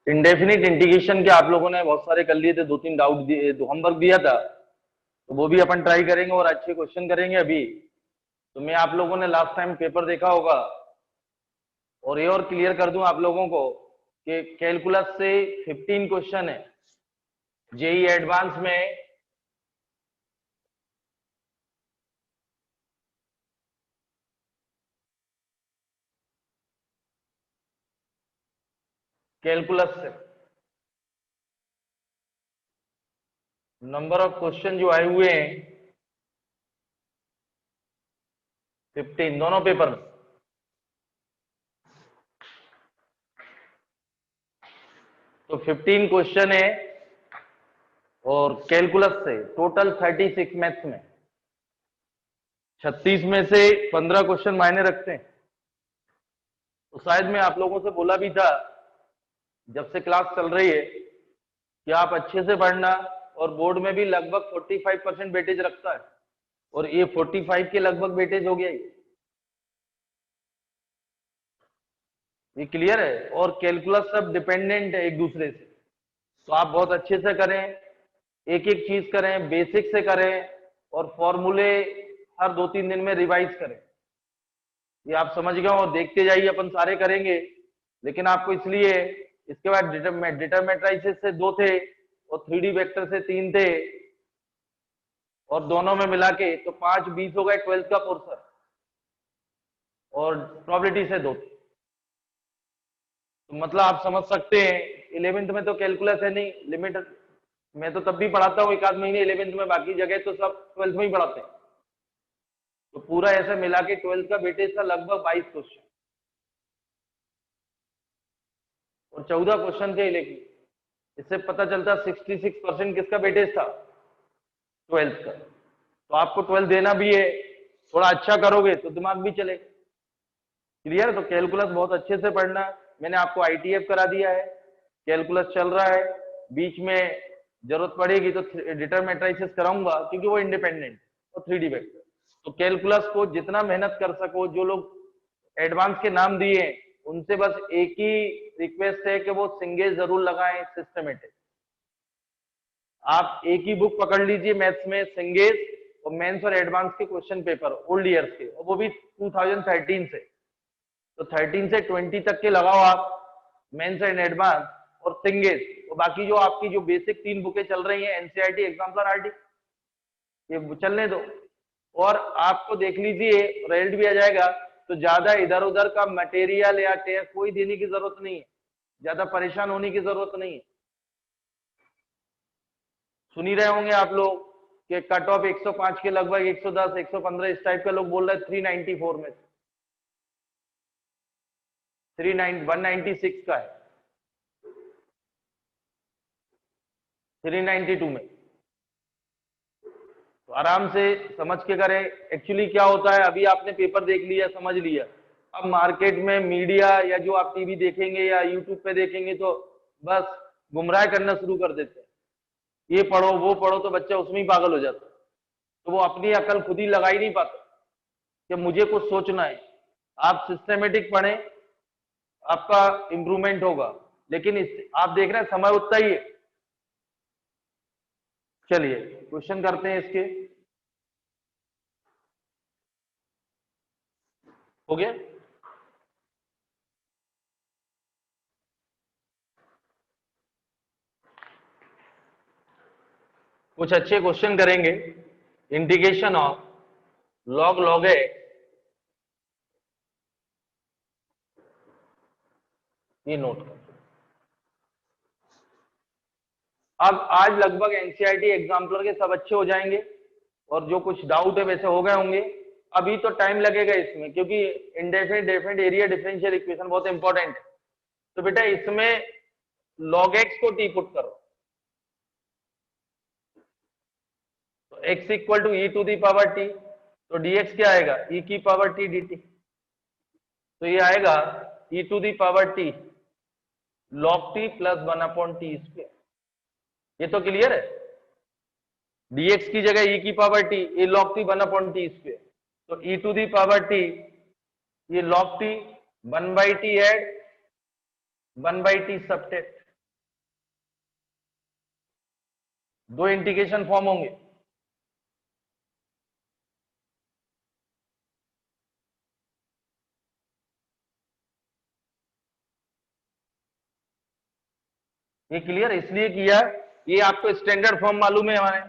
Indefinite integration के आप लोगों ने बहुत सारे कर लिए थे, 2-3 डाउट दिए, होमवर्क दिया था, तो वो भी अपन ट्राई करेंगे और अच्छे क्वेश्चन करेंगे अभी। तो मैं आप लोगों ने लास्ट टाइम पेपर देखा होगा, और ये और क्लियर कर दूं आप लोगों को कि कैलकुलस से 15 क्वेश्चन है जेई एडवांस में। कैलकुलस से नंबर ऑफ क्वेश्चन जो आए हुए हैं 15 दोनों पेपर में। तो 15 क्वेश्चन है और कैलकुलस से टोटल 36 मैथ्स में 36 में से 15 क्वेश्चन मायने रखते हैं। तो शायद मैं आप लोगों से बोला भी था जब से क्लास चल रही है कि आप अच्छे से पढ़ना, और बोर्ड में भी लगभग 45% वेटेज रखता है, और ये 45 के लगभग वेटेज हो गया ये क्लियर है। और कैलकुलस सब डिपेंडेंट है एक दूसरे से, तो आप बहुत अच्छे से करें, एक एक चीज करें, बेसिक से करें, और फॉर्मूले हर 2-3 दिन में रिवाइज करें। ये आप समझ गए हो, देखते जाइए, अपन सारे करेंगे। लेकिन आपको इसलिए इसके बाद डिटरमेट्राइसिस से 2 थे और 3D वेक्टर से 3 थे, और दोनों में मिला के तो 5 20 हो गए 12th का पोर्शन, और प्रोबेबिलिटी से 2 थे। तो मतलब आप समझ सकते हैं 11th में तो कैलकुलस है नहीं, लिमिट मैं तो तब भी पढ़ाता हूँ 1 आध महीने 11th में, बाकी जगह तो सब 12th में ही पढ़ाते हैं। तो पूरा ऐसे मिला के 12th का वेटेज था लगभग 22 क्वेश्चन, और 14 क्वेश्चन थे लेकिन इससे पता चलता 66% किसका वेटेज था, 12th का। तो आपको 12th देना भी है, थोड़ा अच्छा करोगे तो दिमाग भी चलेगा। क्लियर? तो कैलकुलस बहुत अच्छे से पढ़ना। मैंने आपको आईटीएफ करा दिया है, कैलकुलस चल रहा है, बीच में जरूरत पड़ेगी तो डिटरमेट्राइसिस कराऊंगा क्योंकि वो इंडिपेंडेंट, और 3D वेक्टर। तो कैलकुलस को जितना मेहनत कर सको, जो लोग एडवांस के नाम दिए उनसे बस एक ही रिक्वेस्ट है कि वो सिंगेज जरूर लगाएं सिस्टमेटिक। आप एक ही बुक पकड़ लीजिए मैथ्स में, सिंगेज और मेंस और एडवांस के क्वेश्चन पेपर ओल्ड ईयर्स के, और वो भी 2013 से। तो 13 से 20 तक के लगाओ आप, मेंस एंड एडवांस और सिंगेज, और बाकी जो आपकी जो बेसिक 3 बुकें चल रही हैं एनसीईआरटी, एग्जाम्पलर आरटी, ये चलने दो। और आपको देख लीजिए रिजल्ट भी आ जाएगा, तो ज्यादा इधर उधर का मटेरियल या टेस्ट कोई देने की जरूरत नहीं है, ज्यादा परेशान होने की जरूरत नहीं है। सुन ही रहे होंगे आप लोग कि कट ऑफ 105 के लगभग 110 115 इस टाइप का लोग बोल रहे हैं 394 में, 196 का है 392 में। तो आराम से समझ के करें। एक्चुअली क्या होता है, अभी आपने पेपर देख लिया, समझ लिया, अब मार्केट में मीडिया या जो आप टीवी देखेंगे या यूट्यूब पे देखेंगे तो बस गुमराह करना शुरू कर देते हैं, ये पढ़ो वो पढ़ो, तो बच्चा उसमें ही पागल हो जाता है। तो वो अपनी अकल खुद ही लगा ही नहीं पाता कि मुझे कुछ सोचना है। आप सिस्टमेटिक पढ़ें, आपका इंप्रूवमेंट होगा। लेकिन आप देख रहे हैं समय उतना ही है। चलिए क्वेश्चन करते हैं इसके। हो गया? कुछ अच्छे क्वेश्चन करेंगे। Integration of log log x, ये नोट कर। अब आज लगभग एनसीईआरटी एग्जाम्पलर के सब अच्छे हो जाएंगे, और जो कुछ डाउट है वैसे हो गए होंगे। अभी तो टाइम लगेगा इसमें, क्योंकि indefinite definite area differential equation बहुत इंपॉर्टेंट है। तो बेटा इसमें लॉग एक्स को टी पुट करो, तो x equal to e to the power t, तो dx क्या आएगा, e की पावर टी dt। तो ये आएगा e to the power t log t plus 1/t square. ये तो क्लियर है। dx की जगह e की पावर t, ये log t 1/t स्क्वायर, तो e to the power t, ये log t 1/t add 1/t subtract, दो इंटीग्रेशन फॉर्म होंगे। ये क्लियर इसलिए किया, ये आपको स्टैंडर्ड फॉर्म मालूम है हमारे,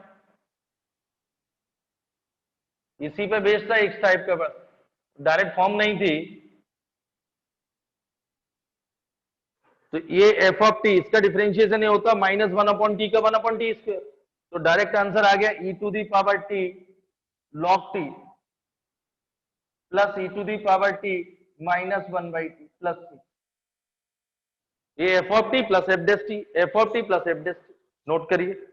इसी पे बेस्ड था एक्स टाइप का, बस डायरेक्ट फॉर्म नहीं थी। तो ये एफ ऑफ टी, इसका डिफरेंशिएशन ये होता -1/t का 1/t²। तो डायरेक्ट आंसर आ गया e⁻t log t plus e⁻t -1/t plus c। ये f of t plus f dash t, f of t plus f dash t, note करिए।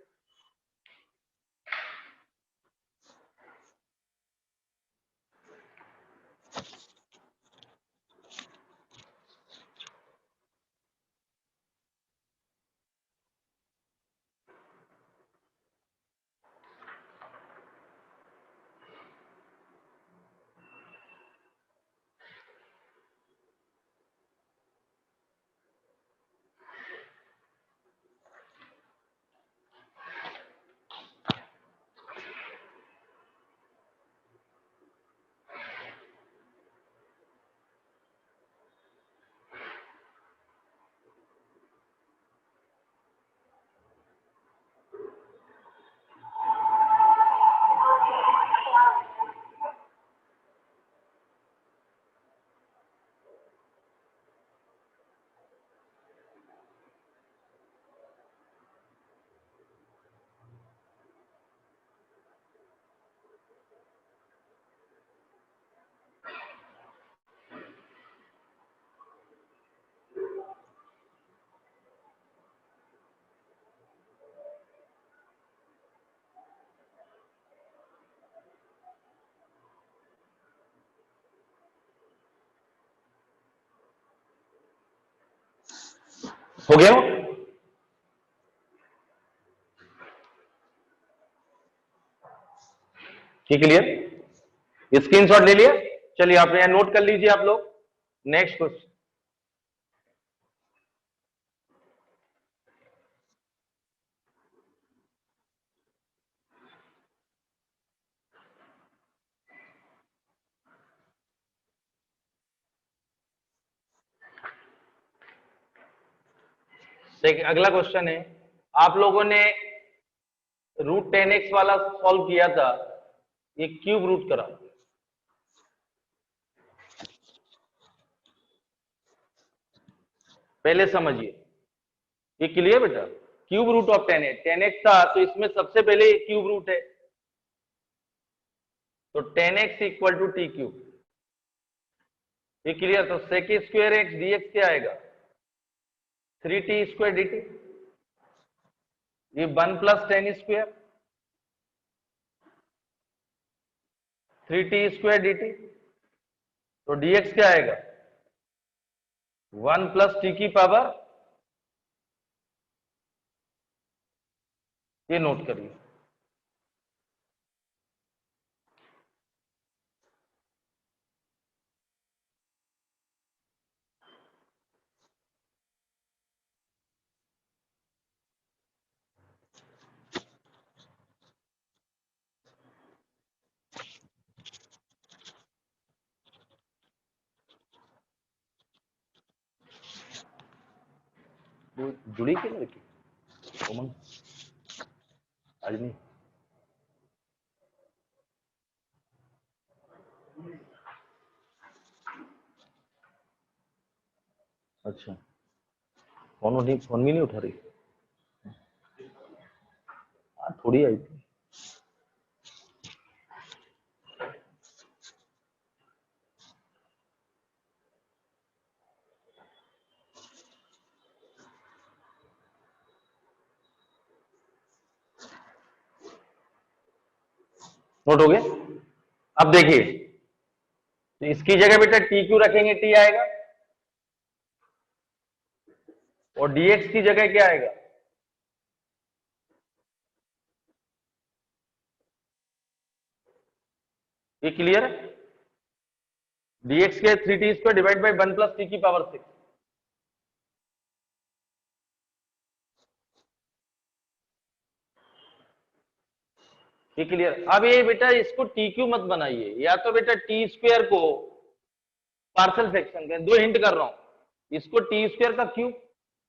हो गया, ठीक क्लियर, स्क्रीनशॉट ले लिया। चलिए आप यहां नोट कर लीजिए आप लोग। नेक्स्ट क्वेश्चन, देखिए अगला क्वेश्चन है, आप लोगों ने √10x वाला सॉल्व किया था, ये क्यूब रूट करा। पहले समझिए, ये क्लियर बेटा, cube root of 10x, 10x था तो इसमें सबसे पहले क्यूब रूट है, तो 10x equal to t cube. ये क्लियर, तो sec² dx क्या आएगा 3t² dt, ये 1 + 10² 3t² dt, तो dx क्या आएगा 1 + t की पावर, ये नोट करिए। वो जुड़ी के लड़की उमंग आज नहीं, अच्छा फोन नहीं, फोन भी नहीं उठा रही, थोड़ी आई थी। नोट हो गया। अब देखिए, तो इसकी जगह बेटा टी क्यू रखेंगे, टी आएगा, और dx की जगह क्या आएगा, ये क्लियर है, dx के 3t² डिवाइड बाई 1 + t की पावर 6। ये क्लियर। अब ये बेटा इसको टी क्यू मत बनाइए, या तो बेटा टी स्क्वायर को पार्शियल फ्रैक्शन करें, दो हिंट कर रहा हूं, इसको टी स्क्वायर का क्यूब,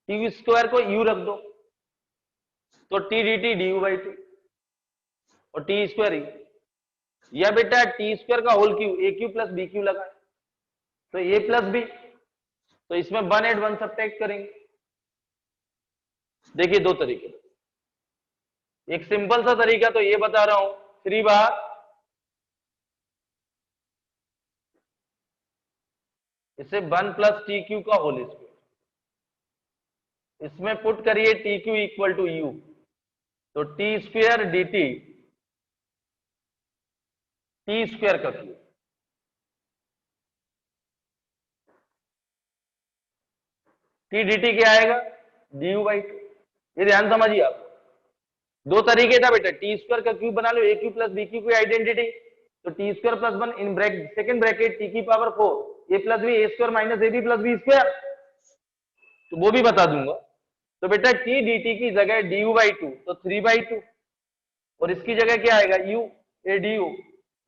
टी स्क्वायर को यू रख दो, तो T D T D you by two और टी स्क्वायर ही, या बेटा टी स्क्वायर का whole cube a Q plus B cube लगा, तो ए प्लस बी, तो इसमें वन एड वन सब्ट्रैक्ट करेंगे। देखिए दो तरीके, एक सिंपल सा तरीका तो ये बता रहा हूं, 3 बार इसे 1 प्लस टी क्यू का होल स्क्वायर, इसमें पुट करिए T Q equal to U, तो T square D T square का क्यूब, टी डी टी क्या आएगा डी यू बाई टू। ये ध्यान समझिए आप, दो तरीके था बेटा, टी स्क्वायर का क्यूब बना लो, A Q plus B Q की आइडेंटिटी, तो T square plus one in bracket second bracket T की power 4 A plus B A square minus A B plus B square, तो वो भी बता दूंगा। तो बेटा टी डी टी की जगह डी यू बाई टू, तो 3/2, और इसकी जगह क्या आएगा यू ए डी यू,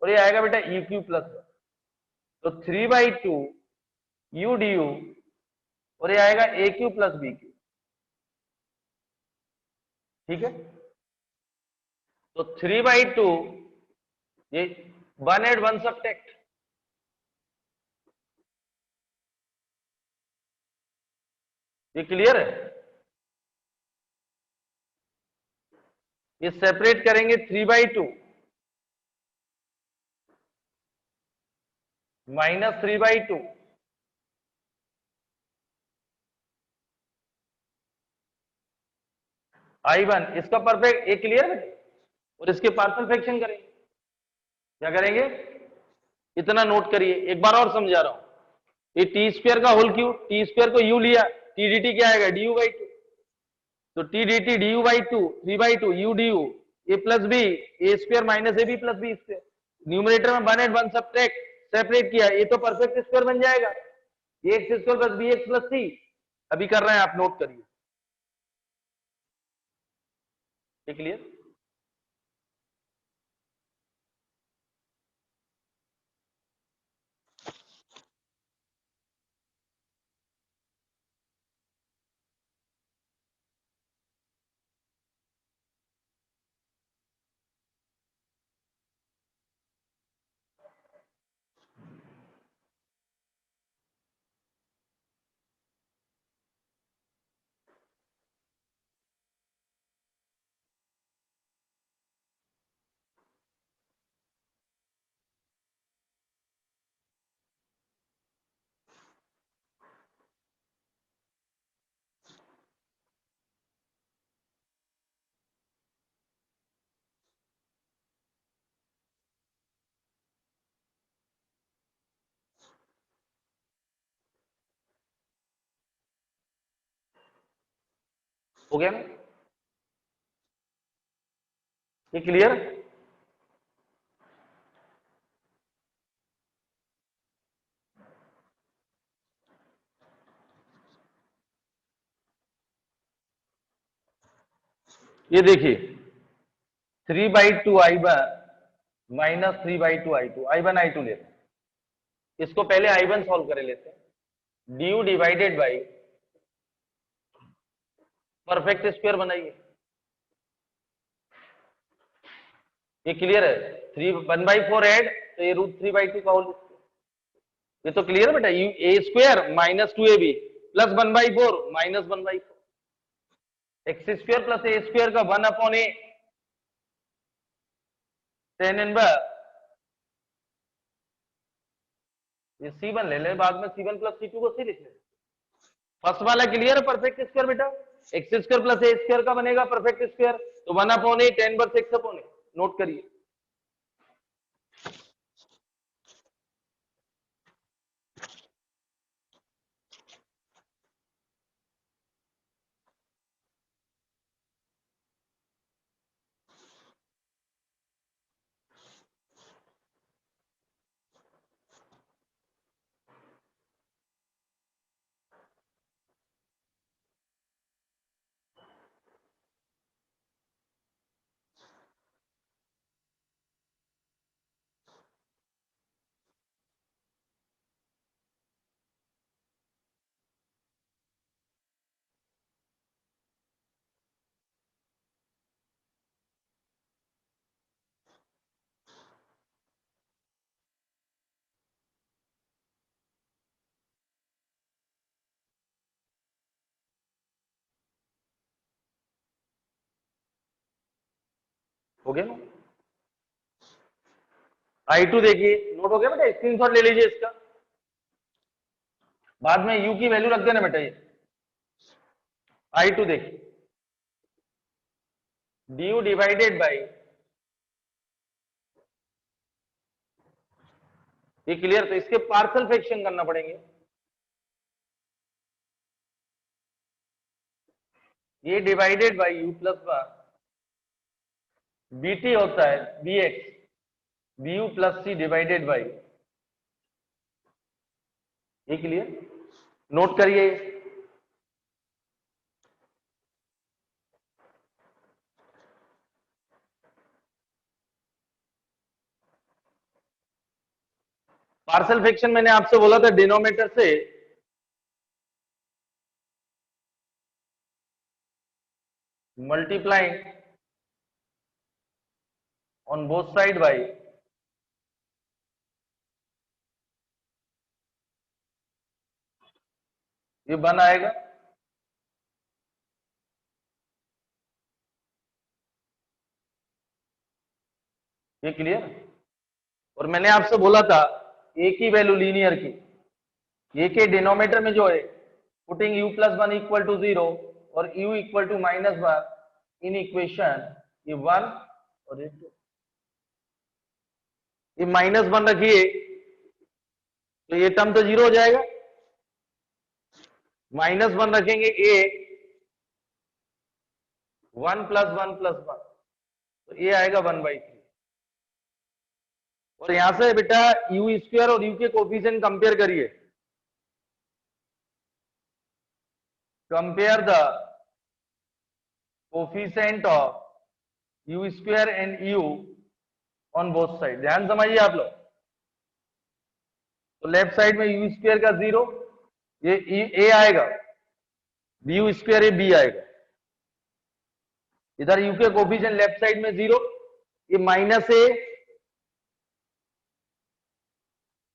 और ये आएगा बेटा यू क्यू प्लस वन, तो 3/2 यू डी यू, और ये आएगा ए क्यू प्लस बी क्यू, ठीक है। तो 3/2 ये वन एड वन सब्ट्रैक्ट, ये क्लियर है। ये सेपरेट करेंगे 3/2 माइनस 3/2, I1 इसका परफेक्ट, ये क्लियर है, और इसके पार्शियल फ्रैक्शन करेंगे, क्या करेंगे, इतना नोट करिए, एक बार और समझा रहा हूं, ये टी स्क्वायर का होल क्यूब, टी स्क्वायर को यू लिया, टी डी टी क्या आएगा डी यू बाई टू, तो T D T D you by two 3/2 U D U A plus B A square minus A B plus B square, numerator में one add one subtract, separate किया, ये तो perfect square बन जाएगा, A X square plus B X plus C, अभी कर रहे हैं आप, नोट करिए, क्लियर। हो गया ना, ये क्लियर। ये देखिए 3/2 I1 minus 3/2 I2, I1 I2 लेते हैं, इसको पहले I1 सॉल्व करे लेते हैं, D you divided by perfect square बनाइए, ये क्लियर है, 1/4 ऐड, तो ये √3/2 का होल, ये तो क्लियर है बेटा, U A square minus 2ab plus 1/4 minus 1/4, x square plus A square का 1/a टेन इनवर्स, ये C1 ले ले, बाद में C1 प्लस C2 को C लिख ले, फर्स्ट वाला क्लियर है, परफेक्ट स्क्वायर बेटा, एक्स स्क्वायर प्लस ए स्क्वायर का बनेगा परफेक्ट स्क्वायर, तो 1/a tan inverse x/a, note करिए। हो गया ना। I2 देखिए, नोट हो गया बेटा, स्क्रीनशॉट ले लीजिए इसका, बाद में u की वैल्यू रख देना बेटा। ये I2 देखिए, du डिवाइडेड बाई, ये क्लियर, तो इसके पार्सल फ्रैक्शन करना पड़ेंगे। ये divided by u plus one, bt होता है bx bu plus c divided by, ये क्लियर, नोट करिए। पार्सल फ्रैक्शन मैंने आपसे बोला था डिनोमिनेटर से multiplying on both side by, ये बन आएगा। ये क्लियर, और मैंने आपसे बोला था ए की वैल्यू लीनियर की, ए के डिनोमिनेटर में जो है putting u plus one equal to 0 और u equal to minus one in equation, ये वन और ये माइनस वन रखिए तो ये टर्म तो 0 हो जाएगा, माइनस वन रखेंगे A, one plus one plus one, तो ये आएगा 1/3। और यहां से बेटा यू स्क्वायर और यू के कोफिशिएंट कंपेयर करिए, compare the coefficient of U square and U on both side. ध्यान समझिए आप लोग, तो लेफ्ट साइड में यू स्क्वायर का 0, ये ए आएगा, यू स्क्वायर ये बी आएगा, इधर यू के कोफिशिएंट लेफ्ट साइड में 0, ये माइनस ए,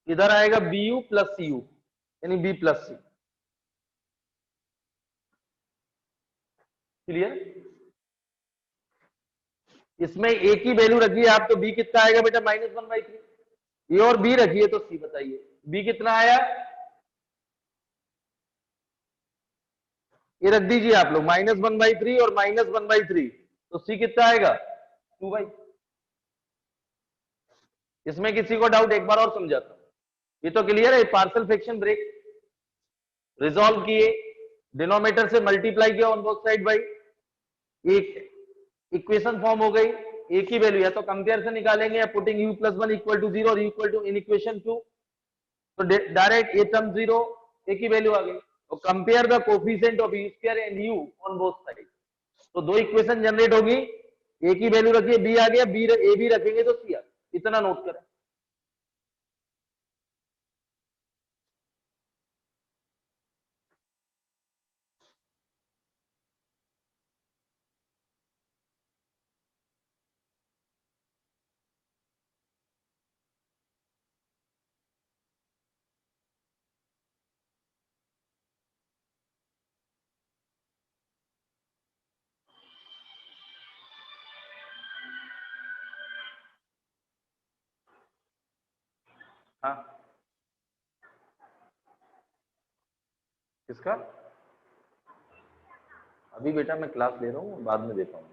इधर आएगा b u plus c u, यानी बी प्लस सी। क्लियर, इसमें ए की वैल्यू रखिए आप, तो बी कितना आएगा बेटा, -1/3। ए और बी रखिए तो सी बताइए, बी कितना आया, ये रख दीजिए आप लोग, -1/3 और -1/3, तो सी कितना आएगा, 2/। इसमें किसी को डाउट, एक बार और समझाता हूं, ये तो क्लियर है। पार्सल फ्रैक्शन ब्रेक रिजॉल्व किए, डिनोमिनेटर से मल्टीप्लाई किया ऑन बोथ साइड बाई, एक इक्वेशन फॉर्म हो गई, ए की वैल्यू या तो कंपेयर से निकालेंगे या putting u plus one equal to 0 और इक्वल टू इन इक्वेशन 2, तो डायरेक्ट ए टर्म 0, ए की वैल्यू आ गई। तो compare the coefficient of U square and U on both side, तो दो इक्वेशन जनरेट होगी, ए की वैल्यू रखिए, बी आ गया, बी ए बी रखेंगे तो सी आ, इतना नोट करें। हाँ, किसका, अभी बेटा मैं क्लास ले रहा हूँ, बाद में देता हूँ।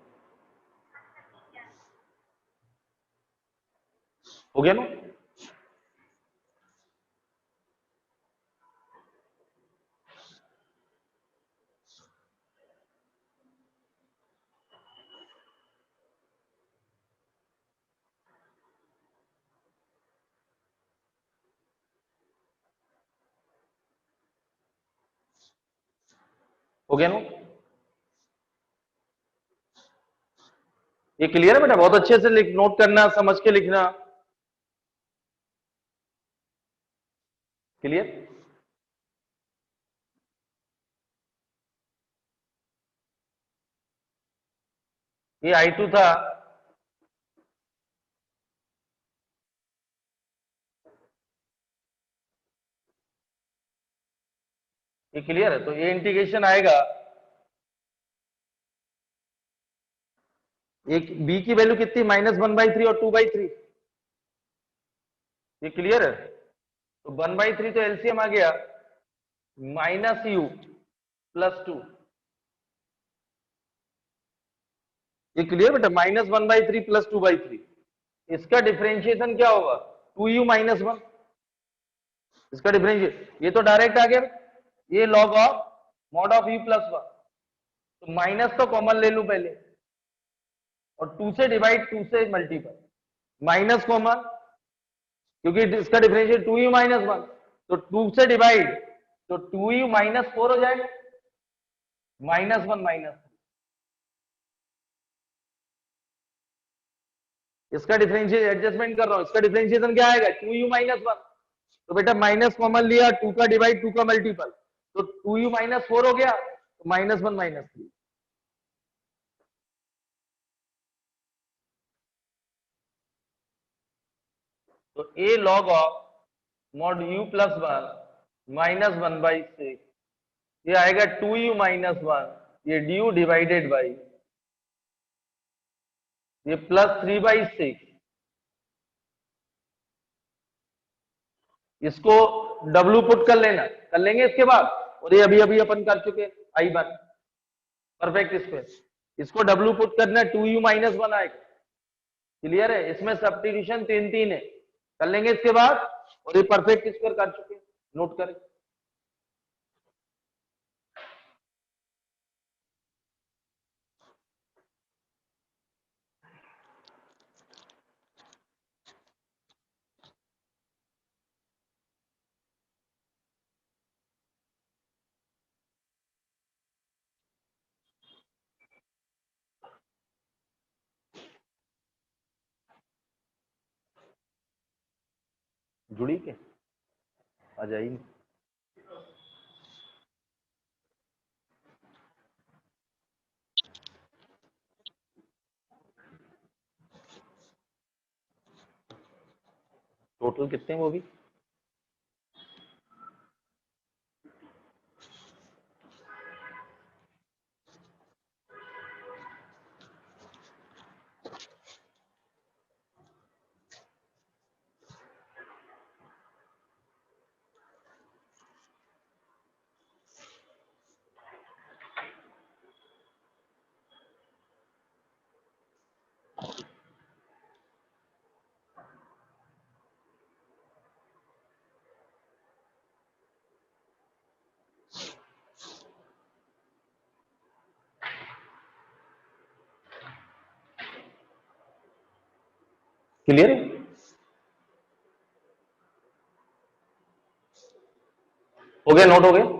हो गया ना, हो गया ना, ये क्लियर है बेटा, बहुत अच्छे से नोट करना, समझ के लिखना। क्लियर, ये I2 था, ये क्लियर है, तो ये इंटीग्रेशन आएगा, एक बी की वैल्यू कितनी, -1/3 और 2/3, ये क्लियर है। तो 1/3 तो एलसीएम आ गया -u + 2, ये क्लियर बेटा, -1/3 + 2/3, इसका डिफरेंशिएशन क्या होगा 2u - 1, इसका डिफरेंशिएट, ये तो डायरेक्ट आ गया, ये log of mod of u + 1, तो माइनस तो कॉमन ले लूं पहले, और 2 से डिवाइड, 2 से मल्टीपल, माइनस कॉमन, क्योंकि इसका डिफरेंशियल 2u - 1, तो 2 से डिवाइड, तो 2u - 4 हो जाएगा, -1 - 3, इसका डिफरेंशियल एडजस्टमेंट कर रहा हूं, इसका डिफरेंशिएशन क्या आएगा 2u - 1, तो बेटा माइनस कॉमन लिया, 2 का डिवाइड, 2 का मल्टीपल, तो 2u - 4 हो गया, तो -1 - 3, तो a log of mod u + 1 -1/6, ये आएगा 2u - 1, ये du डिवाइडेड बाई ये +3/6, इसको w पुट कर लेना, कर लेंगे इसके बाद, और ये अभी अभी अपन कर चुके I1 परफेक्ट स्क्वायर, इसको w पुट करना, 2u - 1 आएगा, क्लियर है, इसमें सब्स्टिट्यूशन 3 है, कर लेंगे इसके बाद, और ये परफेक्ट स्क्वायर कर चुके, नोट करें। जुड़ी के आ जाइए, टोटल कितने हैं वो भी, क्लियर है, हो गया, नोट हो गया।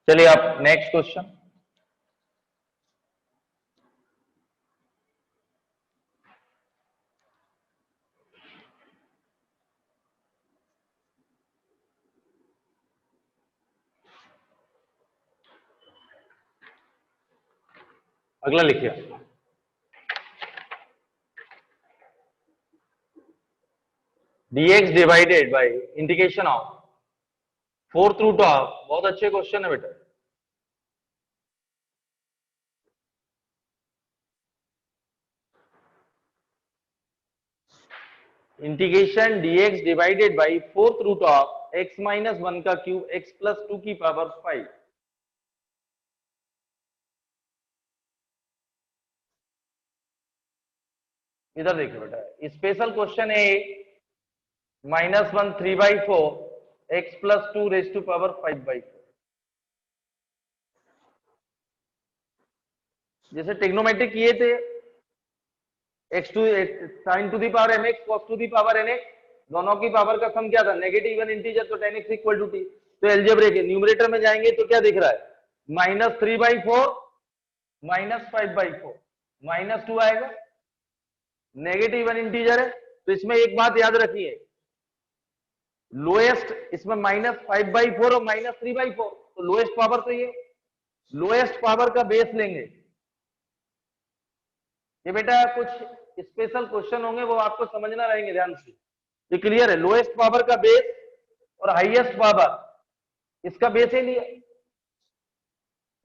चलिए आप नेक्स्ट क्वेश्चन, अगला लिखिए, dx divided by integration of 4th root of, बहुत अच्छे क्वेश्चन है बेटा, integration dx divided by 4th root of x - 1 का क्यूब x + 2 की पावर 5, इधर देखिए बेटा, स्पेशल क्वेश्चन है -1 3/4 x + 2 raised to power 5/4, जैसे टेक्नोमेट्रिक किए थे, x to sin to the power mx cos to the power nx, दोनों की पावर का सम क्या था, नेगेटिव इवन इंटीजर, तो tan x = t, तो एलजेब्रा के न्यूमरेटर में जाएंगे तो क्या दिख रहा है, -3/4 -5/4, -2 आएगा, नेगेटिव इवन इंटीजर है, तो इसमें एक बात याद रखिए, लोएस्ट इसमें -5/4 और -3/4, तो लोएस्ट पावर तो ये लोएस्ट पावर का बेस लेंगे। ये बेटा कुछ स्पेशल क्वेश्चन होंगे वो आपको समझना रहेंगे ध्यान से। ये क्लियर है? लोएस्ट पावर का बेस और हाईएस्ट पावर इसका बेस ही लिया,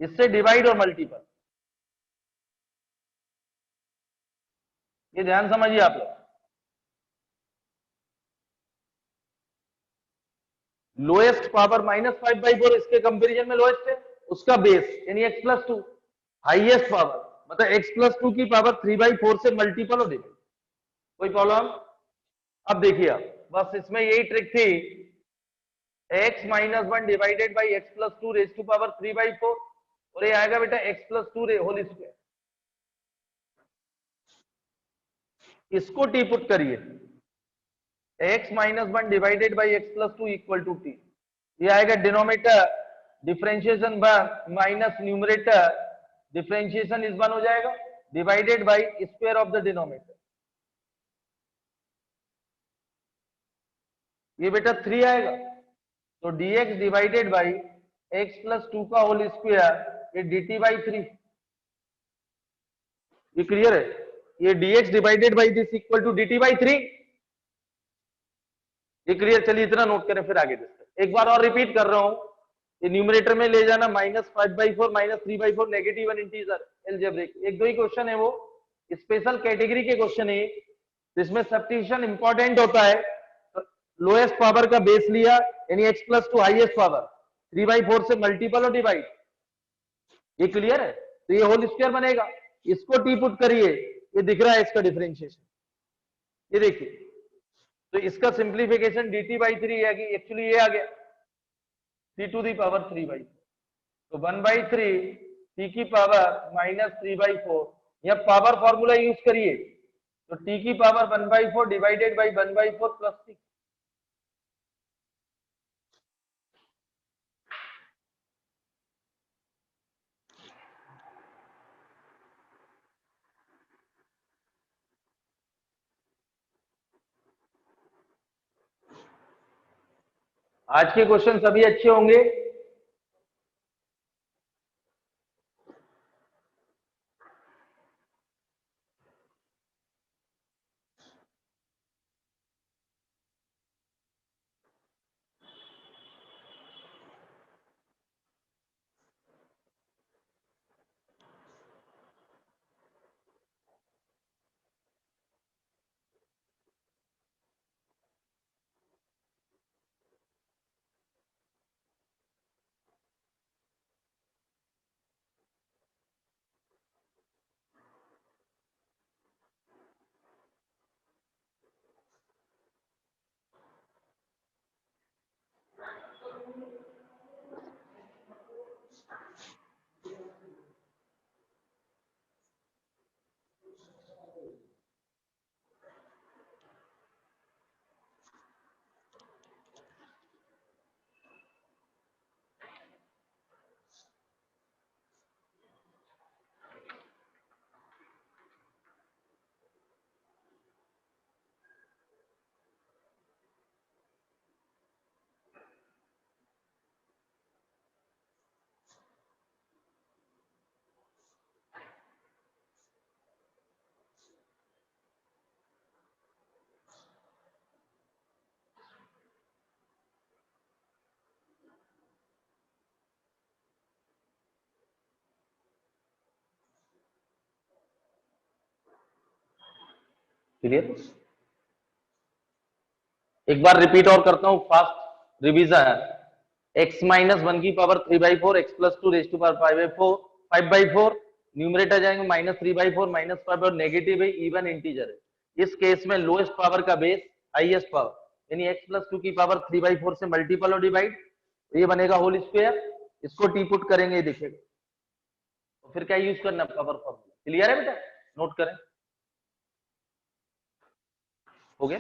इससे डिवाइड और मल्टीपल। ये ध्यान समझिए आप लोग। लोएस्ट पावर -5/4 इसके कंपेरिजन में लोएस्ट है, उसका बेस यानी x+2। हाईएस्ट पावर मतलब x+2 की पावर 3/4 से मल्टीपल हो डिवाइड। कोई प्रॉब्लम? अब देखिए आप, बस इसमें यही ट्रिक थी, x-1 divided by x+2 raise to power 3/4, और ये आएगा बेटा x+2 होल स्क्वायर। इसको टी पुट करिए, x-1 divided by x+2 equal to t. ये आएगा denominator differentiation 1 minus numerator differentiation is 1 हो जाएगा, divided by square of the denominator. ये बेटा 3 आएगा, तो dx डिवाइडेड बाई x+2 का होल स्क्वायर, ये dt बाई 3। ये क्लियर है? ये dx divided by this equal to dt by 3। ये क्लियर? चलिए इतना नोट करें फिर आगे डिस्कस। एक बार और रिपीट कर रहा हूं, ये न्यूमरेटर में ले जाना -5/4 -3/4 नेगेटिव वन इंटीजर एलजेब्रिक। एक दो ही क्वेश्चन है वो, स्पेशल कैटेगरी के क्वेश्चन है जिसमें सब्स्टिट्यूशन इंपॉर्टेंट होता है। लोएस्ट पावर का बेस लिया यानी x+2 हाईएस्ट पावर 3/4 से मल्टीपल और डिवाइड। ये क्लियर है? तो ये होल स्क्वायर बनेगा, इसको टी पुट करिए, ये दिख रहा है इसका डिफरेंशिएशन, ये देखिए। तो इसका सिंप्लीफिकेशन dt बाई 3 है कि एक्चुअली ये आ गया c⁻³ तो 1/3 t की पावर -3/4। या पावर फॉर्मूला यूज करिए, तो t की पावर 1/4 डिवाइडेड बाई 1/4 प्लस 6। आज के क्वेश्चन सभी अच्छे होंगे। क्लियर? एक बार रिपीट और करता हूं, फास्ट रिवीजन। x-1 की power 3/4 x+2 raise to power 5/4 numerator जाएंगे -3/4 -5 और नेगेटिव है, इवन इंटीजर है। इस केस में लोएस्ट पावर का बेस हाईएस्ट पावर यानी x+2 की पावर 3/4 से मल्टीपल और डिवाइड, तो ये बनेगा होल स्क्वायर। इसको टी पुट करेंगे, ये दिखेगा। तो फिर क्या यूज करना? Power formula. क्लियर है बेटा? नोट करें। हो गया?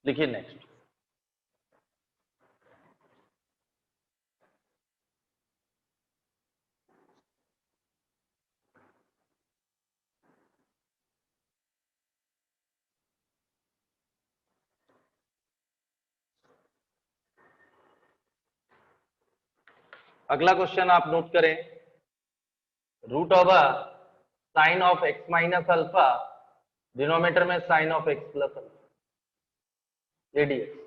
लिखिए नेक्स्ट। अगला क्वेश्चन आप नोट करें, root over sine of x minus alpha, denominator में sine of X plus alpha, A D X.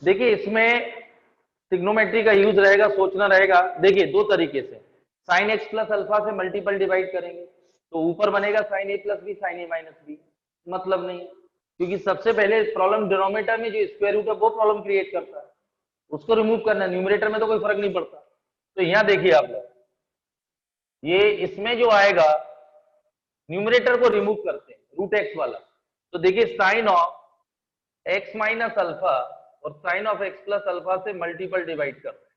देखिए इसमें ट्रिग्नोमेट्री का यूज रहेगा, सोचना रहेगा। देखिए दो तरीके से, साइन एक्स प्लस अल्फा से मल्टीपल डिवाइड करेंगे तो ऊपर बनेगा sign A plus B, sine A minus B, मतलब नहीं, क्योंकि सबसे पहले प्रॉब्लम डिनोमिनेटर में जो स्क्वायर रूट है वो प्रॉब्लम क्रिएट करता है, उसको रिमूव करना है। न्यूमरेटर में तो कोई फर्क नहीं पड़ता। तो यहां देखिए आप लोग, ये इसमें जो आएगा न्यूमरेटर को रिमूव करते हैं, रूट एक्स वाला, तो देखिए sine of x minus alpha और sine of X plus alpha से मल्टीपल डिवाइड करते हैं,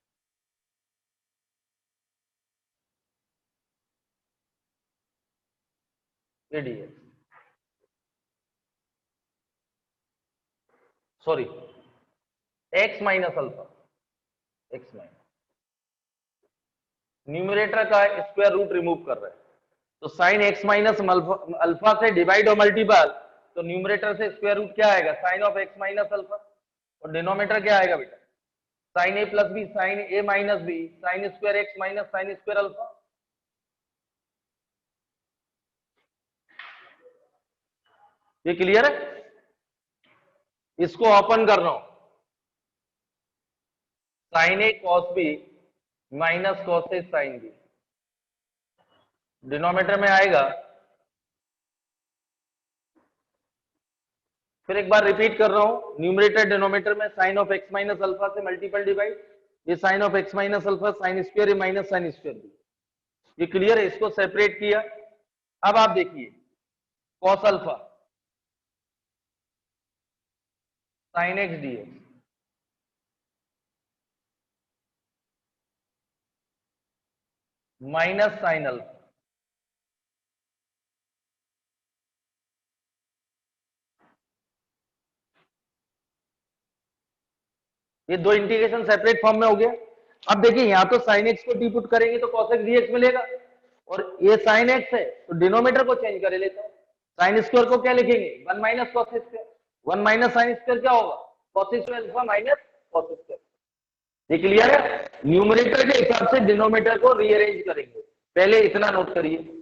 A D X, sorry X minus alpha, X minus, numerator का स्क्वायर रूट रिमूव कर रहे हैं, तो साइन एक्स माइनस अल्फा से डिवाइड और मल्टीपल, तो न्यूमरेटर से स्क्वायर रूट क्या आएगा, sine of x minus alpha, और डिनोमिनेटर क्या आएगा बेटा, sine A plus B, sine A minus B, sine square x minus sine square alpha. ये क्लियर है? इसको ओपन कर रहा हूं, sine a cos b minus cos a sine b, denominator में आएगा, फिर एक बार रिपीट कर रहा हूं, न्यूमरेटर डिनोमिनेटर में sine of x minus alpha से मल्टीपल डिवाइड, ये sine of x minus alpha sine square a minus sine square b, ये क्लियर है? इसको सेपरेट किया। अब आप देखिए cos alpha sine x dx minus sine alpha, ये दो इंटीग्रेशन सेपरेट फॉर्म में हो गया। अब देखिए यहां तो साइन एक्स को डी पुट करेंगे तो कॉस एक्स डीएक्स मिलेगा, और ये साइन एक्स है तो डिनोमिनेटर को चेंज कर लेता हूं, साइन स्क्वायर को क्या लिखेंगे, one minus cos square, one minus sine square क्या होगा, cos square alpha minus cos square. ये क्लियर है? न्यूमरेटर के हिसाब से डिनोमिनेटर को रीअरेंज करेंगे, पहले इतना नोट करिए।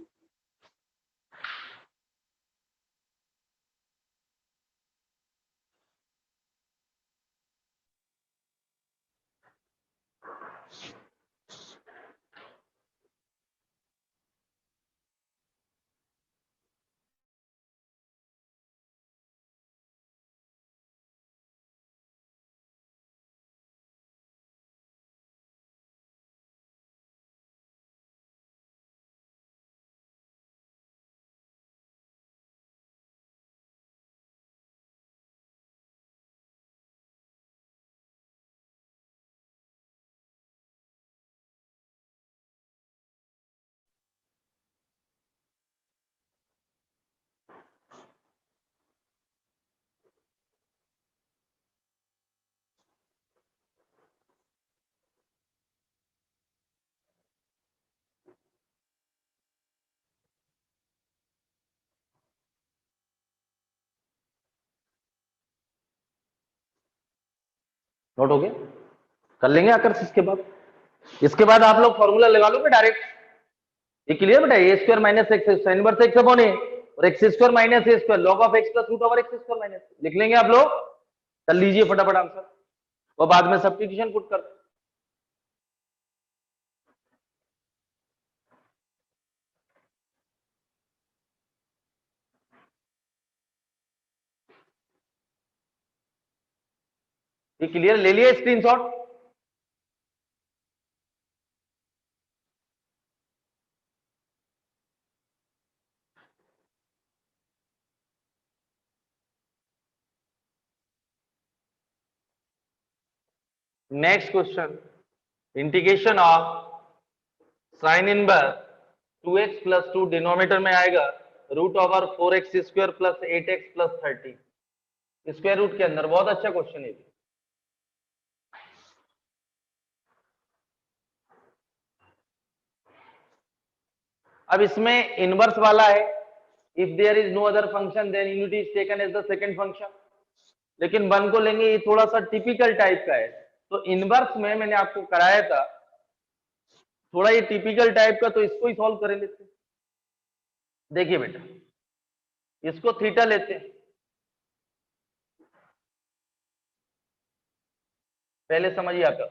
नोट हो गया? कर लेंगे आकर इसके बाद आप लोग फॉर्मूला लगा लोगे डायरेक्ट। ये क्लियर बेटा, A square minus X inverse X upon A, और X square minus A square log of X plus root over X square minus, लिख लेंगे आप लोग, कर लीजिए फटाफट आंसर, और बाद में सब्स्टिट्यूशन पुट कर। ये क्लियर, ले लिया screenshot? Next question, integration of sine inverse 2x plus 2 डिनोमिनेटर में आएगा root over 4x square plus 8x plus 30, square root के अंदर। बहुत अच्छा क्वेश्चन है। अब इसमें इनवर्स वाला है if there is no other function then unity is taken as the second function. लेकिन 1 को लेंगे, ये थोड़ा सा टिपिकल टाइप का है। तो इनवर्स में मैंने आपको कराया था थोड़ा ये टिपिकल टाइप का, तो इसको ही सॉल्व कर लेते हैं। देखिए बेटा, इसको थीटा लेते हैं, पहले समझिए आपका।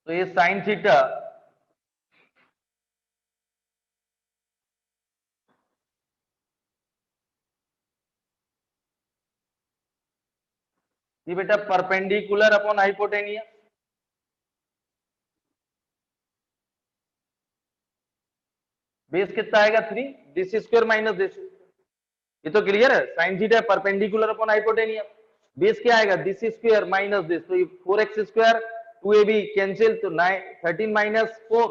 तो ये साइन थीटा ये बेटा परपेंडिकुलर अपॉन हाइपोटेनियस, बेस कितना आएगा 3 दिस स्क्वायर माइनस दिस। ये तो क्लियर है, sign theta perpendicular upon hypotenuse, base क्या आएगा दिस स्क्वायर माइनस दिस, तो ये 4x स्क्वायर 2ab कैंसिल, तो 9 13 माइनस 4।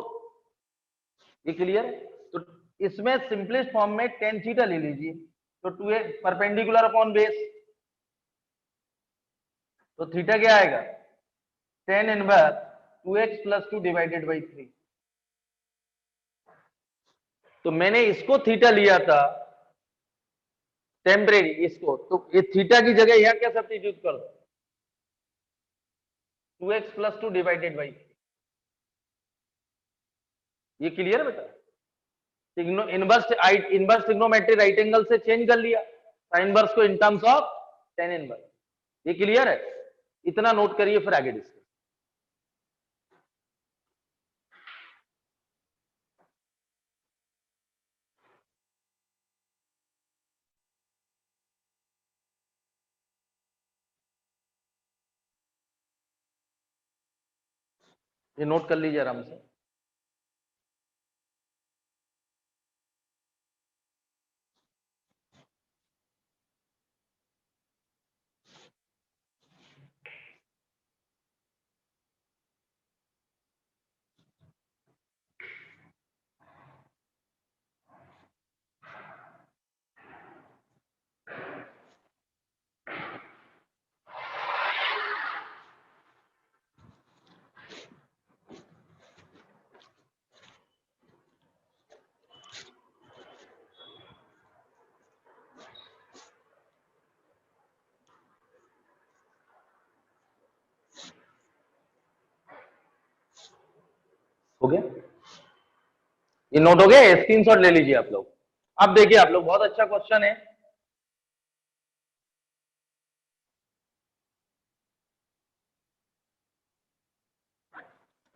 ये क्लियर है। तो इसमें सिंपलेस्ट फॉर्म में tan थीटा ले लीजिए, तो 2a परपेंडिकुलर अपॉन बेस, तो थीटा क्या आएगा tan inverse 2x plus 2 divided by 3। तो मैंने इसको थीटा लिया था टेम्परेरी इसको, तो ये थीटा की जगह यहां क्या सब्स्टिट्यूट कर दो 2x प्लस 2 डिवाइडेड बाई। ये क्लियर बेटा, inverse inverse trigonometry right angle से चेंज कर लिया साइन इनवर्स को इन टर्म्स ऑफ tan इनवर्स। ये क्लियर है, इतना नोट करिए फिर आगे डिस्कस। ये नोट कर लीजिए आराम से। हो गया, ये नोट हो गया, स्क्रीनशॉट ले लीजिए आप लोग। अब देखिए आप लोग, बहुत अच्छा क्वेश्चन है।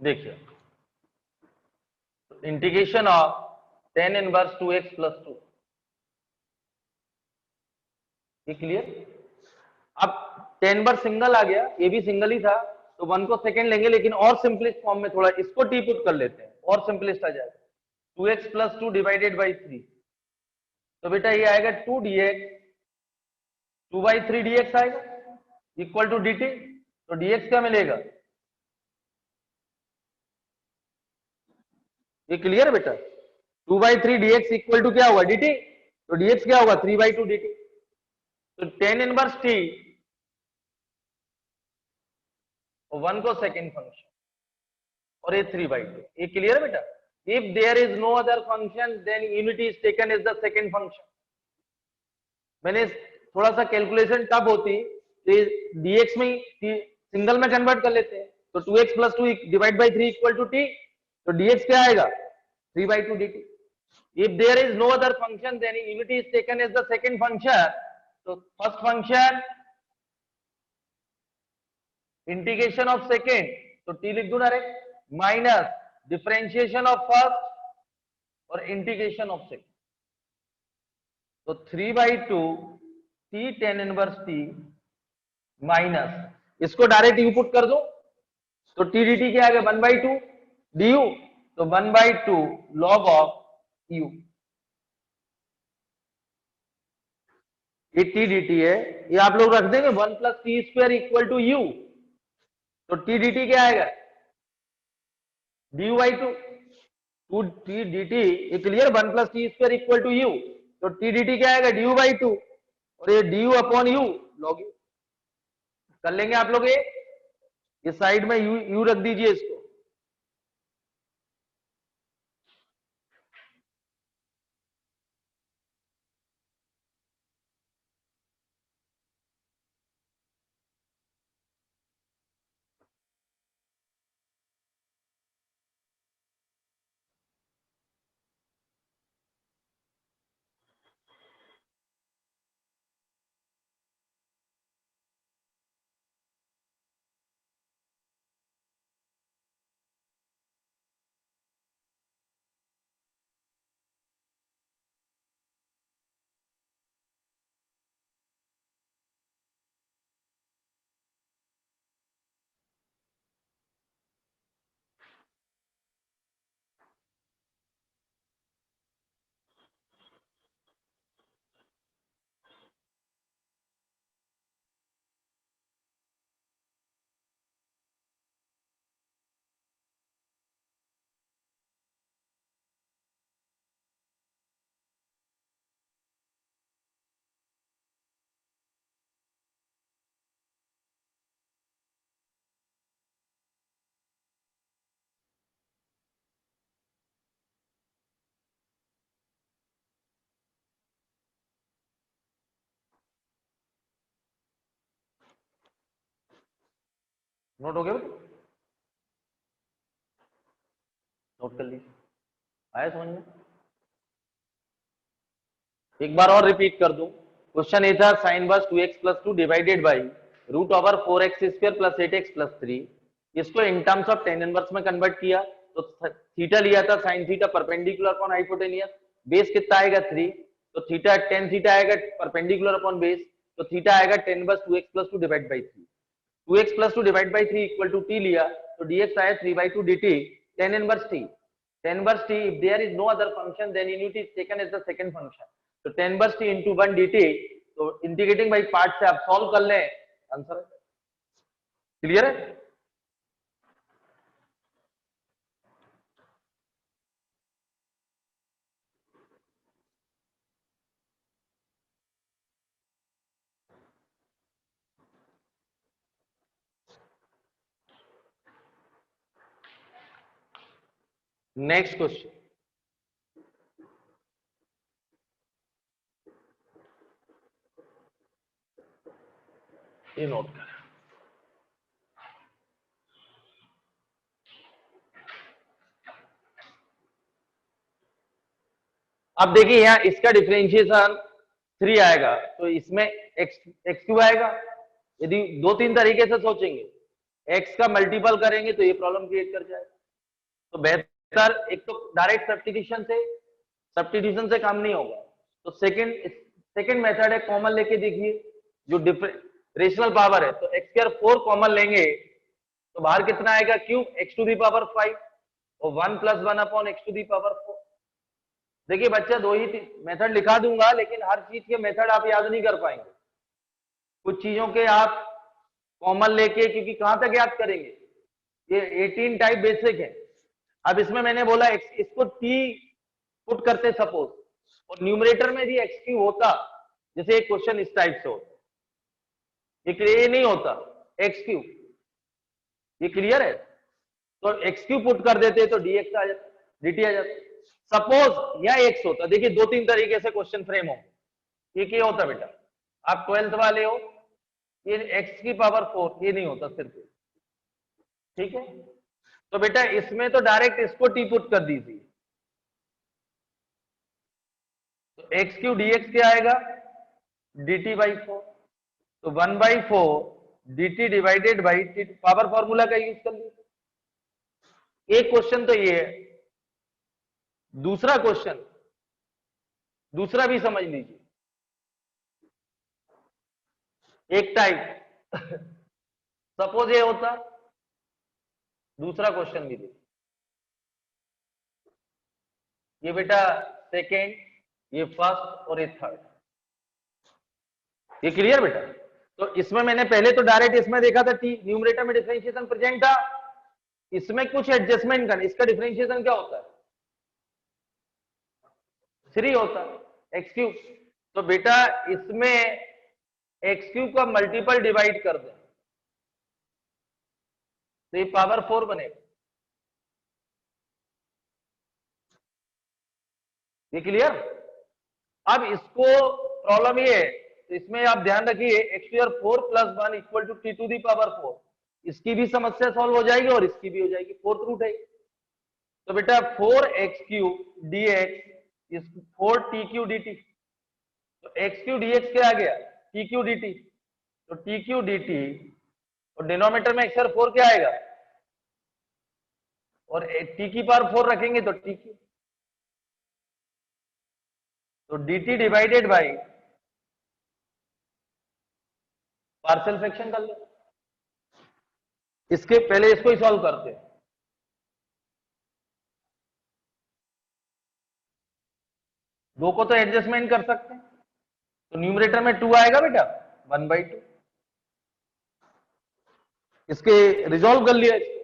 देखिए, integration of tan inverse 2x plus 2, ये क्लियर। अब tan इनवर्स सिंगल आ गया, ये भी सिंगल ही था, तो 1 को सेकंड लेंगे, लेकिन और सिंपलेस्ट फॉर्म में थोड़ा इसको टी पुट कर लेते हैं, और सिंपलेस्ट आ जाएगा 2x प्लस 2 डिवाइडेड बाई 3। तो बेटा ये आएगा 2 dx 2 बाई 3 dx आएगा इक्वल टू dt। तो dx क्या मिलेगा, ये क्लियर है बेटा, 2 बाई 3 dx इक्वल टू क्या होगा dt। तो dx क्या होगा 3 बाई 2 dt। तो tan इनवर्स t और 1 को सेकंड फंक्शन और ये 3 बाई 2। ये क्लियर है बेटा। If there is no other function then unity is taken as the second function. मैंने थोड़ा सा कैलकुलेशन टफ होती तो dx में सिंगल में कन्वर्ट कर लेते हैं, तो 2x plus 2 divide by 3 equal to t। तो dx क्या आएगा 3 by 2 dt। If there is no other function, then unity is taken as the second function. So first function integration of second, तो t लिख दो direct minus differentiation of first और integration of second. तो 3 by 2 t tan inverse t minus इसको direct you put कर दो, तो t dt क्या आ गया 1 बाई 2 du, तो 1 बाई 2 log ऑफ u। ये टी डी टी है, ये आप लोग रख देंगे 1 plus T square equal to U. तो टी डी टी क्या आएगा D you by 2 to T D T, ये clear 1 plus T square equal to U. तो टी डी टी क्या आएगा डी यू बाई 2 और ये D U upon U log U. कर लेंगे आप लोग, ये साइड में यू रख दीजिए इसको। नोट हो गया बेटा? नोट कर लीजिए, आया समझ में? एक बार और रिपीट कर दूं, क्वेश्चन ए था sine inverse 2x plus 2 divided by root over 4x square plus 8x plus 3। इसको in terms of tan inverse में कन्वर्ट किया तो थीटा लिया था sine theta perpendicular upon hypotenuse, base कितना आएगा 3, तो थीटा टेन थीटा आएगा परपेंडिकुलर अपॉन बेस, तो थीटा आएगा tan inverse 2x plus 2 divide by 3। 2x plus 2 divide by 3 equal to t लिया तो dx आया 3/2 dt tan inverse t। tan inverse t, if there is no other function then unit is taken as the second function, तो tan inverse t into 1 dt, तो integrating by part से आप solve कर लें, answer clear है? Next question, ये note करें। अब देखिए यहाँ इसका डिफरेंशिएशन 3 आएगा तो इसमें x क्यू आएगा। यदि दो तीन तरीके से सोचेंगे, x का मल्टीपल करेंगे तो ये प्रॉब्लम क्रिएट कर जाएगा। तो बेहतर एक तो डायरेक्ट सब्स्टिट्यूशन से काम नहीं होगा, तो सेकंड मेथड है, कॉमन लेके देखिए जो रेशनल पावर है, तो x स्क्वायर 4 कॉमन लेंगे तो बाहर कितना आएगा cube x to the power 5 और 1 plus 1 upon x to the power 4। देखिए बच्चा दो ही मेथड लिखा दूंगा लेकिन हर चीज के मेथड आप याद नहीं कर पाएंगे, कुछ चीजों के आप कॉमन लेके, क्योंकि कहां तक याद करेंगे, ये 18 टाइप बेसिक है। अब इसमें मैंने बोला इसको t पुट करते सपोज, और न्यूमरेटर में भी एक्स क्यू होता, जैसे एक क्वेश्चन इस टाइप से होता, ये नहीं होता एक्स क्यू, ये क्लियर है? तो एक्स क्यू पुट कर देते तो dx आ जाता, dt आ जाता। सपोज यह एक्स होता, देखिए दो तीन तरीके से क्वेश्चन फ्रेम हो, ये क्या होता बेटा, आप 12th वाले हो, ये एक्स की पावर 4, ये नहीं होता सिर्फ, ठीक है? तो बेटा इसमें तो डायरेक्ट इसको टी पुट कर दीजिए, तो एक्स क्यू dx क्या आएगा, dt बाई 4, तो 1/4 dt divided by T, power formula का यूज कर लीजिए। एक क्वेश्चन तो ये है, दूसरा क्वेश्चन, दूसरा भी समझ लीजिए, एक टाइप सपोज ये होता, दूसरा क्वेश्चन भी देखिए, ये बेटा सेकेंड, ये फर्स्ट और ये थर्ड, ये क्लियर बेटा? तो इसमें मैंने पहले तो डायरेक्ट इसमें देखा था टी, न्यूमरेटर में डिफरेंशिएशन प्रेजेंट था, इसमें कुछ एडजस्टमेंट करना, इसका डिफरेंशिएशन क्या होता है, 3 होता है एक्स क्यूब, तो बेटा इसमें एक्स क्यूब का मल्टीपल डिवाइड कर दें तो ये पावर 4 बनेगा, ये क्लियर? अब इसको प्रॉब्लम ये है, तो इसमें आप ध्यान रखिए x square 4 plus 1 equal to t to the power 4, इसकी भी समस्या सॉल्व हो जाएगी और इसकी भी हो जाएगी, फोर्थ रूट है, तो बेटा 4x क्यूब dx इस 4t क्यू dt, तो x क्यू dx क्या आ गया, t क्यू dt, तो t क्यू dt और डिनोमिनेटर में x स्क्वायर 4 क्या आएगा, और t की पावर 4 रखेंगे तो t क्यू, तो dt divided by partial fraction कर लो, इसके पहले इसको ही सॉल्व करते हैं, दो को तो एडजस्टमेंट कर सकते हैं, तो न्यूमरेटर में 2 आएगा बेटा 1/2, इसके रिजॉल्व कर लिया इसको,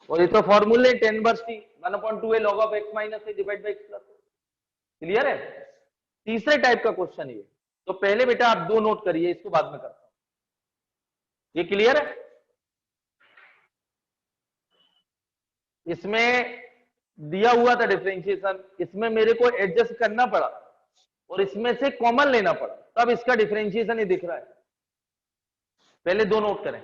और ये तो फॉर्मूले 10 inverse T 1/2 log of x minus A divide by x plus, clear है? तीसरे टाइप का क्वेश्चन ये, तो पहले बेटा आप दो नोट करिए, इसको बाद में करता हूं, ये क्लियर है? इसमें दिया हुआ था डिफरेंशिएशन, इसमें मेरे को एडजस्ट करना पड़ा और इसमें से कॉमन लेना पड़ा, तब इसका डिफरेंशिएशन ही दिख रहा है, पहले दो नोट करें।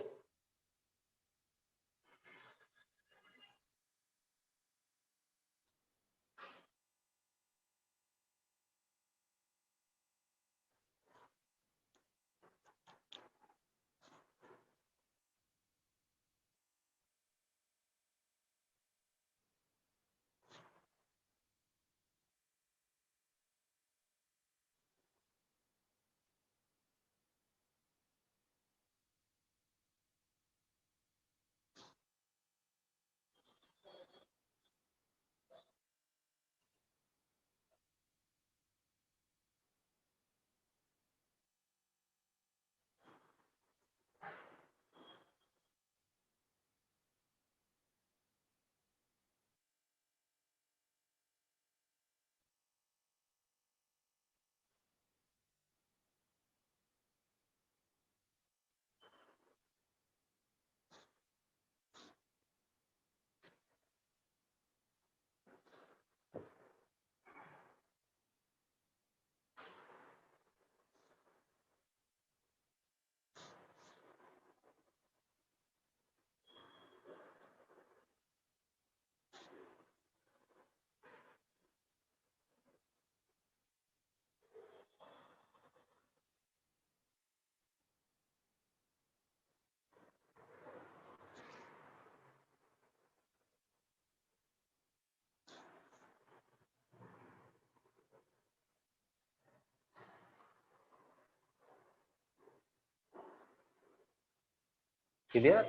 क्लियर?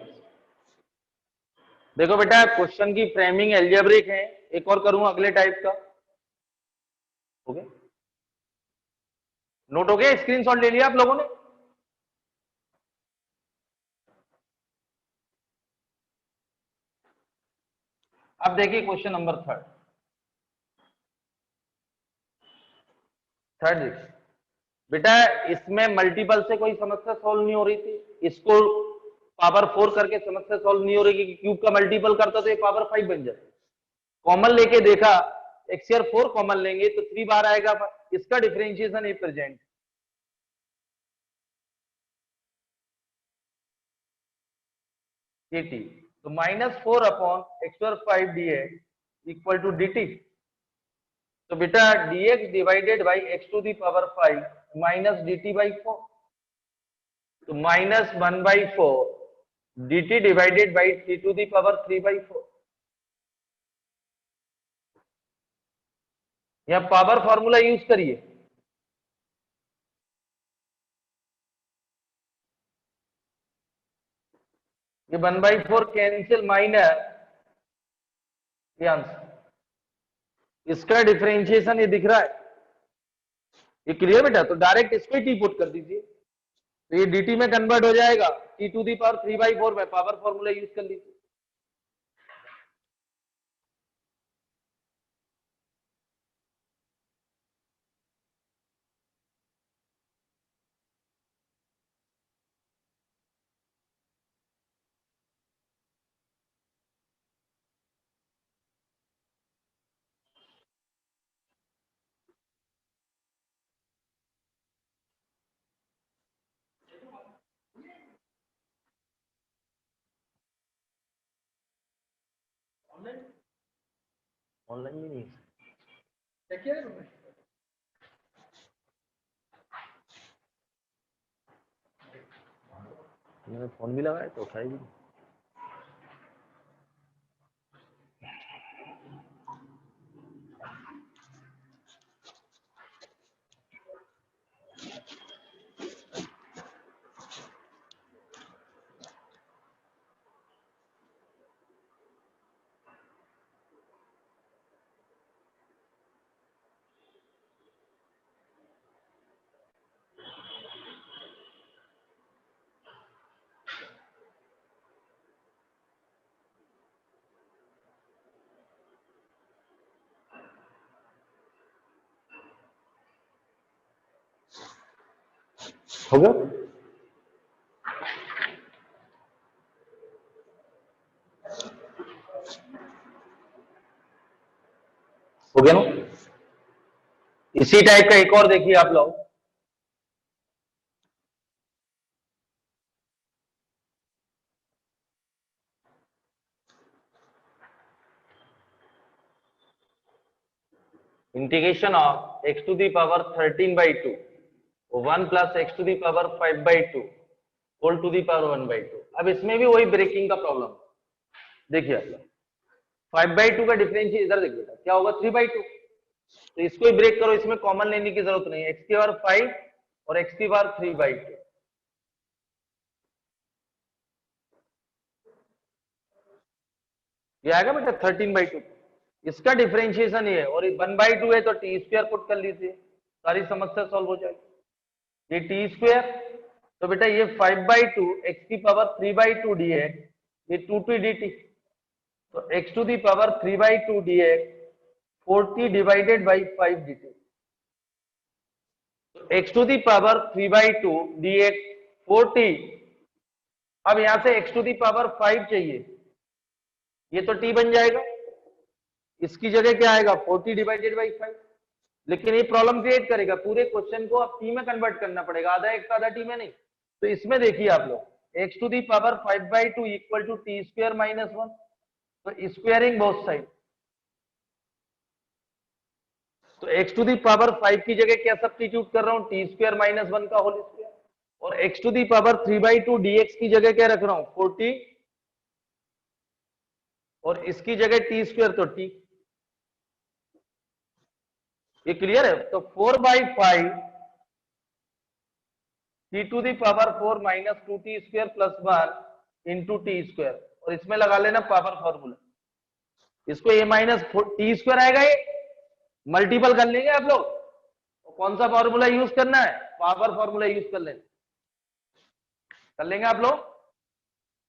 देखो बेटा क्वेश्चन की फ्रेमिंग एल्जेब्रिक है, एक और करूं अगले टाइप का। ओके, नोट हो गया? स्क्रीनशॉट ले लिया आप लोगों ने? अब देखिए क्वेश्चन नंबर थर्ड। देखिए बेटा, इसमें मल्टीपल से कोई समस्या सॉल्व नहीं हो रही थी, इसको पावर 4 करके समस्या सॉल्व नहीं हो रही कि क्यूब का मल्टीपल करता तो ये पावर 5 बन जाए। कॉमन लेके देखा, एक्सआर 4 कॉमन लेंगे तो 3 बार आएगा, इसका डिफरेंशिएशन है प्रेजेंट। dt तो -4 upon x^5 dx equal to dt। तो बेटा dx divided by x⁵ minus dt by 4, तो -1/4 dt डिवाइडेड बाई t⁴/4। यहां पावर फॉर्मूला यूज करिए। ये 1/4 कैंसिल माइनस, ये आंसर, इसका डिफरेंशिएशन ये दिख रहा है, ये क्लियर बेटा? तो डायरेक्ट इसको ही टी पुट कर दीजिए, तो ये dt में कन्वर्ट हो जाएगा, t⁴/4 में पावर फॉर्मूला यूज कर लीजिए। ऑनलाइन भी नहीं है, मैंने फोन भी लगाया तो उठाई भी नहीं। हो गया? हो गया ना? इसी टाइप का एक और देखिए आप लोग, integration of x⁵13/2 1 plus x⁵5/2 whole to the power 1/2। अब इसमें भी वही ब्रेकिंग का प्रॉब्लम, देखिए आप लोग 5/2 का डिफरेंशियल इधर देखिए क्या होगा, 3/2। तो इसको ही ब्रेक करो, इसमें कॉमन लेने की जरूरत नहीं है, x⁵5 और x⁵3/2 ये आएगा बेटा 13/2। इसका डिफरेंशिएशन ये है, और 1/2 है तो t² पुट कर लीजिए, सारी समस्या सॉल्व हो जाएगी। ये t², तो बेटा ये 5/2 x⁵3/2 dx, ये 2t dt, तो x⁵3/2 dx 40 divided by 5 dt, तो x⁵3/2 dx 40। अब यहां से x⁵5 चाहिए, ये तो t बन जाएगा, इसकी जगह क्या आएगा 40 डिवाइडेड बाई 5। लेकिन ये प्रॉब्लम क्रिएट करेगा, पूरे क्वेश्चन को अब टी में कन्वर्ट करना पड़ेगा, आधा x आधा टी में नहीं। तो इसमें देखिए आप लोग x⁵5/2 इक्वल टू t² - 1, तो स्क्वायरिंग बोथ साइड, तो x⁵5 की जगह क्या सब्स्टिट्यूट कर रहा हूं, t² - 1 का होल स्क्वायर, और x⁵3/2 dx की जगह क्या रख रहा हूं 40, और इसकी जगह t² तो t। ये क्लियर है? तो 4/5 t⁴ - 2t² + 1 into T square, और इसमें लगा लेना पावर फॉर्मूला, इसको ए माइनस टी स्क्वायर आएगा, ये मल्टीपल कर लेंगे आप लोग। तो कौन सा फॉर्मूला यूज करना है, पावर फॉर्मूला यूज कर लेंगे, कर लेंगे आप लोग।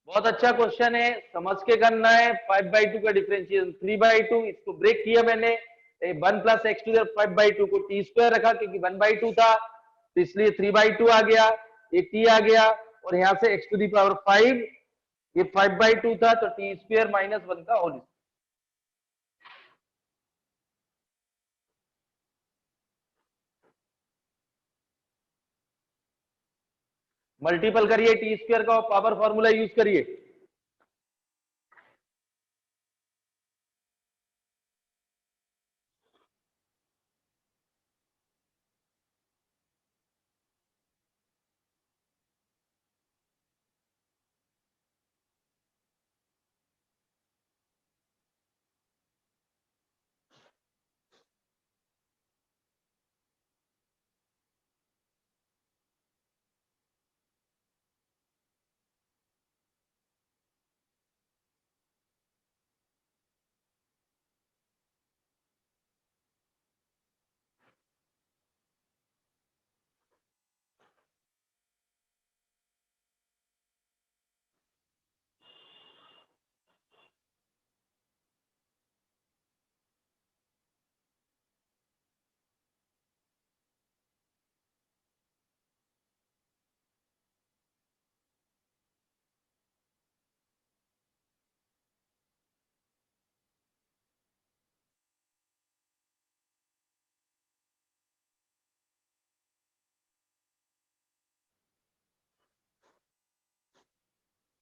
बहुत अच्छा क्वेश्चन है, समझ के करना है। 5/2 का डिफरेंशिएशन 3/2, इसको ब्रेक किया मैंने, 1 प्लस एक्स टू 5/2 को टी स्क्वायर रखा क्योंकि 1/2 था, तो इसलिए 3/2 आ गया, ये टी आ गया, और यहां से x टू दी पावर 5, ये 5/2 था, तो टी स्क्वायर माइनस 1 का होल। मल्टीपल करिए टी स्क्वायर का, पावर फॉर्मूला यूज करिए।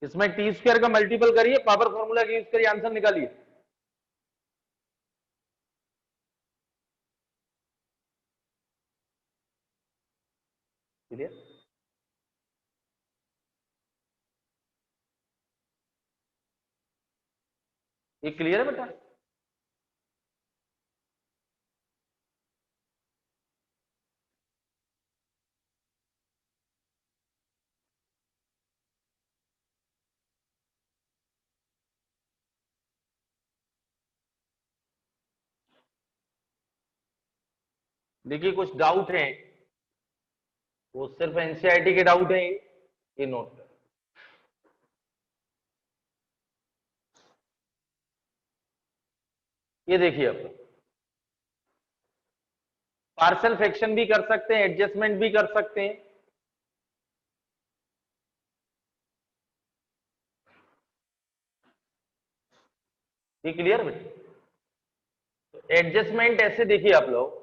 इसमें टी स्क्वायर का मल्टीपल करिए, पावर फॉर्मूला यूज करिए, आंसर निकालिए। क्लियर, ये क्लियर है बेटा। देखिए कुछ डाउट है, वो सिर्फ एनसीईआरटी के डाउट है, ये नोट कर। ये देखिए आप पार्शियल फ्रैक्शन भी कर सकते हैं, एडजस्टमेंट भी कर सकते हैं। ये क्लियर बेटा। तो एडजस्टमेंट ऐसे देखिए आप लोग,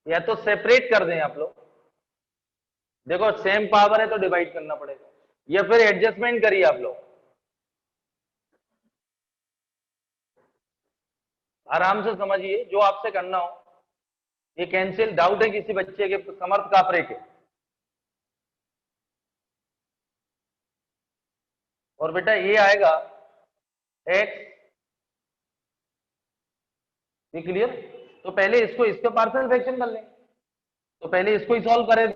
या तो सेपरेट कर दें आप लोग, देखो सेम पावर है तो डिवाइड करना पड़ेगा, या फिर एडजस्टमेंट करिए आप लोग, आराम से समझिए जो आपसे करना हो। ये कैंसिल डाउट है किसी बच्चे के, समर्थ कापरे के, और बेटा ये आएगा x, ये क्लियर। तो पहले इसको, इसका पार्शियल फ्रैक्शन कर लें, तो पहले इसको ही सॉल्व करें।